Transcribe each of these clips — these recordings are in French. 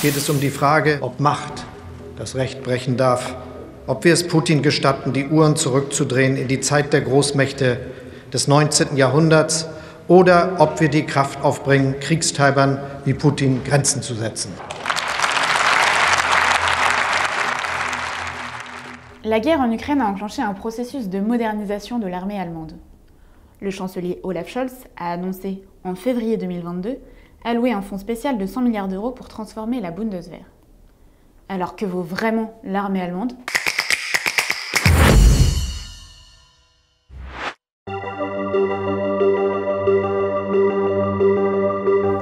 geht es um die Frage, ob Macht das Recht brechen darf, ob wir es Putin gestatten, die Uhren zurückzudrehen in die Zeit der Großmächte des 19. Jahrhunderts oder ob wir die Kraft aufbringen, Kriegstreibern wie Putin Grenzen zu setzen. La guerre en Ukraine a enclenché un processus de modernisation de l'armée allemande. Le chancelier Olaf Scholz a annoncé, en février 2022, allouer un fonds spécial de 100 milliards d'euros pour transformer la Bundeswehr. Alors que vaut vraiment l'armée allemande ?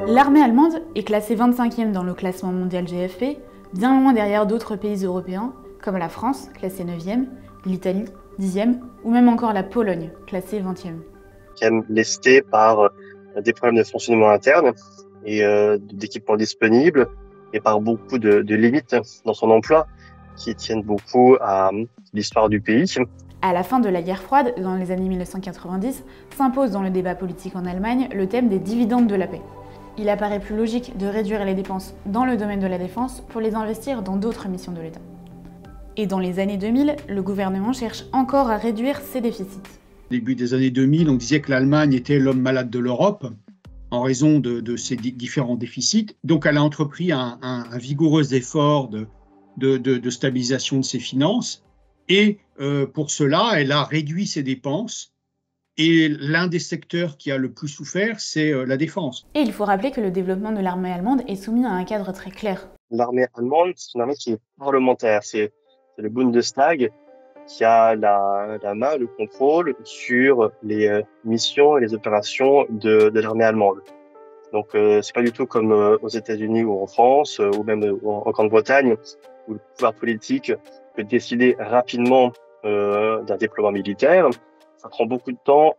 L'armée allemande est classée 25e dans le classement mondial GFP, bien loin derrière d'autres pays européens, comme la France, classée 9e, l'Italie, 10e, ou même encore la Pologne, classée 20e. Qui est lestée par des problèmes de fonctionnement interne et d'équipements disponibles et par beaucoup de limites dans son emploi qui tiennent beaucoup à l'histoire du pays. À la fin de la guerre froide, dans les années 1990, s'impose dans le débat politique en Allemagne le thème des dividendes de la paix. Il apparaît plus logique de réduire les dépenses dans le domaine de la défense pour les investir dans d'autres missions de l'État. Et dans les années 2000, le gouvernement cherche encore à réduire ses déficits. Au début des années 2000, on disait que l'Allemagne était l'homme malade de l'Europe en raison de ses différents déficits. Donc elle a entrepris un vigoureux effort de stabilisation de ses finances. Et pour cela, elle a réduit ses dépenses. Et l'un des secteurs qui a le plus souffert, c'est la défense. Et il faut rappeler que le développement de l'armée allemande est soumis à un cadre très clair. L'armée allemande, c'est une armée qui est parlementaire. C'est le Bundestag qui a la main, le contrôle sur les missions et les opérations de l'armée allemande. Donc c'est pas du tout comme aux États-Unis ou en France ou même en Grande-Bretagne où le pouvoir politique peut décider rapidement d'un déploiement militaire. Ça prend beaucoup de temps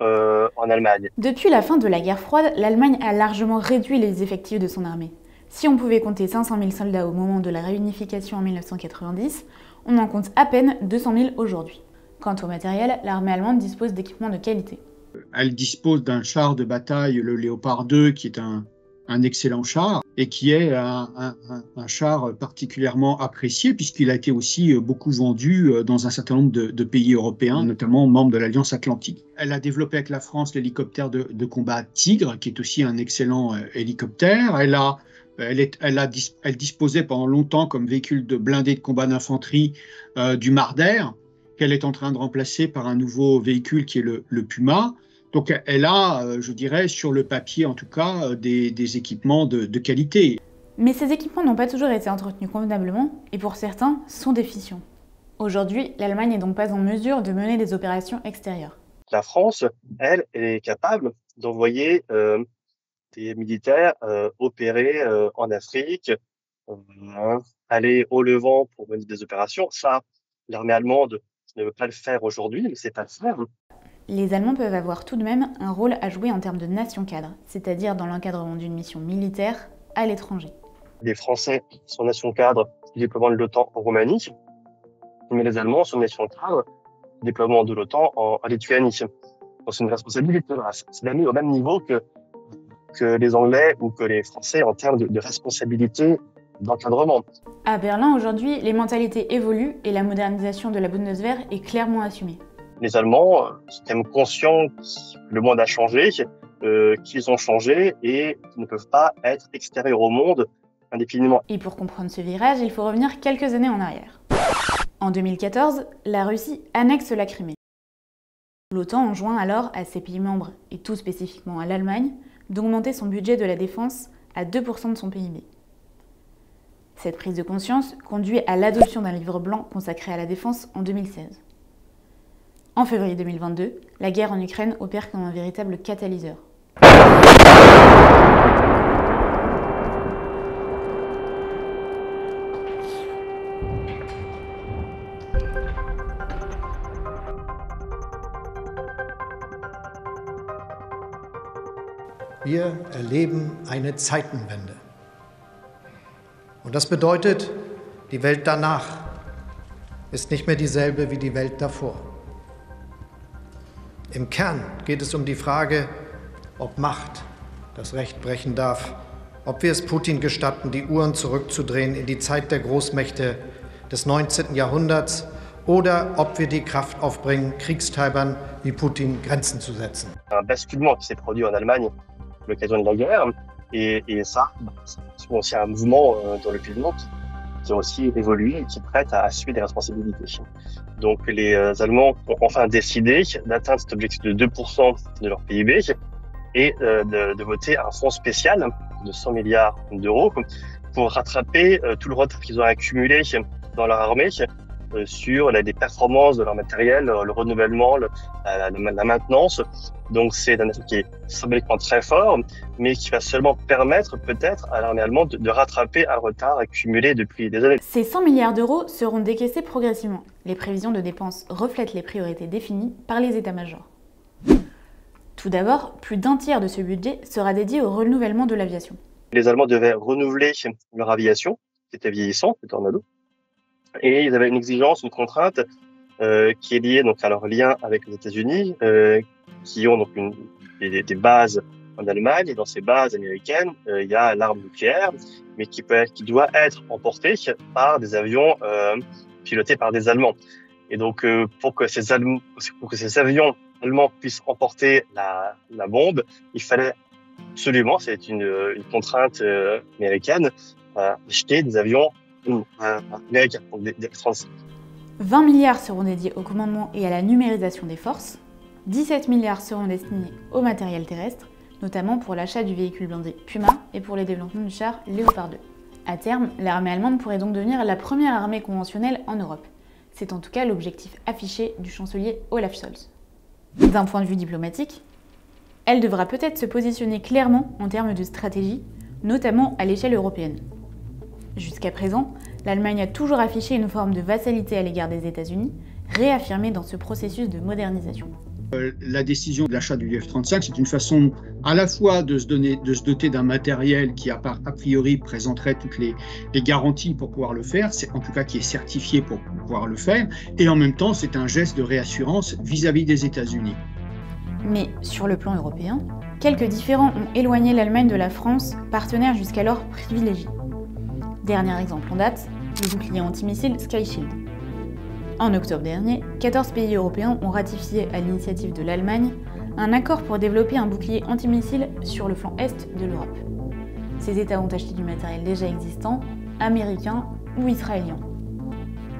en Allemagne. Depuis la fin de la guerre froide, l'Allemagne a largement réduit les effectifs de son armée. Si on pouvait compter 500 000 soldats au moment de la réunification en 1990, on en compte à peine 200 000 aujourd'hui. Quant au matériel, l'armée allemande dispose d'équipements de qualité. Elle dispose d'un char de bataille, le Léopard 2, qui est un excellent char et qui est un char particulièrement apprécié puisqu'il a été aussi beaucoup vendu dans un certain nombre de pays européens, notamment membres de l'Alliance Atlantique. Elle a développé avec la France l'hélicoptère de combat Tigre, qui est aussi un excellent hélicoptère. Elle disposait pendant longtemps comme véhicule de blindé de combat d'infanterie du Marder, qu'elle est en train de remplacer par un nouveau véhicule qui est le Puma. Donc elle a, je dirais, sur le papier en tout cas, des équipements de qualité. Mais ces équipements n'ont pas toujours été entretenus convenablement et pour certains sont déficients. Aujourd'hui, l'Allemagne n'est donc pas en mesure de mener des opérations extérieures. La France, elle est capable d'envoyer des militaires opérer en Afrique, aller au Levant pour mener des opérations. Ça, l'armée allemande ne veut pas le faire aujourd'hui, mais c'est pas le faire. Les Allemands peuvent avoir tout de même un rôle à jouer en termes de nation cadre, c'est-à-dire dans l'encadrement d'une mission militaire à l'étranger. Les Français sont nation cadre du déploiement de l'OTAN en Roumanie, mais les Allemands sont nation cadre du déploiement de l'OTAN en Lituanie. Donc c'est une responsabilité. C'est la mise au même niveau que les Anglais ou que les Français en termes de responsabilité d'encadrement. À Berlin, aujourd'hui, les mentalités évoluent et la modernisation de la Bundeswehr est clairement assumée. Les Allemands sont quand même conscients que le monde a changé, qu'ils ont changé et qu'ils ne peuvent pas être extérieurs au monde indéfiniment. Et pour comprendre ce virage, il faut revenir quelques années en arrière. En 2014, la Russie annexe la Crimée. L'OTAN enjoint alors à ses pays membres, et tout spécifiquement à l'Allemagne, d'augmenter son budget de la défense à 2% de son PIB. Cette prise de conscience conduit à l'adoption d'un livre blanc consacré à la défense en 2016. En février 2022, la guerre en Ukraine opère comme un véritable catalyseur. Wir erleben eine Zeitenwende. Und das bedeutet, die Welt danach ist nicht mehr dieselbe wie die Welt davor. Im Kern geht es um die Frage, ob Macht das Recht brechen darf, ob wir es Putin gestatten, die Uhren zurückzudrehen in die Zeit der Großmächte des 19. Jahrhunderts oder ob wir die Kraft aufbringen, Kriegstreibern wie Putin Grenzen zu setzen. Un basculement qui s'est produit en Allemagne à l'occasion de la guerre, et ça, c'est aussi un mouvement dans le pays qui a aussi évolué et qui est prêt à assumer des responsabilités. Donc les Allemands ont enfin décidé d'atteindre cet objectif de 2% de leur PIB et de voter un fonds spécial de 100 milliards d'euros pour rattraper tout le retard qu'ils ont accumulé dans leur armée sur les performances de leur matériel, le renouvellement, la maintenance. Donc c'est un effort qui est symboliquement très fort, mais qui va seulement permettre peut-être à l'armée allemande de rattraper un retard accumulé depuis des années. Ces 100 milliards d'euros seront décaissés progressivement. Les prévisions de dépenses reflètent les priorités définies par les états-majors. Tout d'abord, plus d'un tiers de ce budget sera dédié au renouvellement de l'aviation. Les Allemands devaient renouveler leur aviation, qui était vieillissante, les Tornado, et ils avaient une exigence, une contrainte qui est liée donc à leur lien avec les États-Unis, qui ont donc des bases en Allemagne, et dans ces bases américaines, il y a l'arme nucléaire, mais qui doit être emportée par des avions pilotés par des Allemands. Et donc pour que ces avions allemands puissent emporter la bombe, il fallait absolument, c'est une contrainte américaine, acheter des avions américains, donc des F-35. 20 milliards seront dédiés au commandement et à la numérisation des forces. 17 milliards seront destinés au matériel terrestre, notamment pour l'achat du véhicule blindé Puma et pour les développements du char Léopard 2. À terme, l'armée allemande pourrait donc devenir la première armée conventionnelle en Europe. C'est en tout cas l'objectif affiché du chancelier Olaf Scholz. D'un point de vue diplomatique, elle devra peut-être se positionner clairement en termes de stratégie, notamment à l'échelle européenne. Jusqu'à présent, l'Allemagne a toujours affiché une forme de vassalité à l'égard des États-Unis, réaffirmée dans ce processus de modernisation. La décision de l'achat du F-35, c'est une façon à la fois de se doter d'un matériel qui, a priori, présenterait toutes les garanties pour pouvoir le faire, en tout cas qui est certifié pour pouvoir le faire, et en même temps, c'est un geste de réassurance vis-à-vis des États-Unis. Mais sur le plan européen, quelques différends ont éloigné l'Allemagne de la France, partenaire jusqu'alors privilégié. Dernier exemple en date, le bouclier antimissile Sky Shield. En octobre dernier, 14 pays européens ont ratifié à l'initiative de l'Allemagne un accord pour développer un bouclier antimissile sur le flanc est de l'Europe. Ces États ont acheté du matériel déjà existant, américain ou israélien.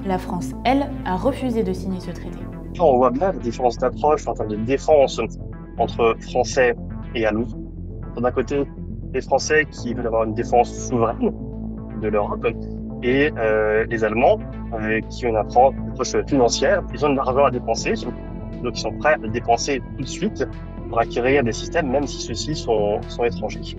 La France, elle, a refusé de signer ce traité. On voit bien la différence d'approche en termes de défense entre Français et Allemands. D'un côté, les Français qui veulent avoir une défense souveraine de l'Europe, et les Allemands qui ont une approche financière. Ils ont de l'argent à dépenser, donc ils sont prêts à dépenser tout de suite pour acquérir des systèmes, même si ceux-ci sont étrangers.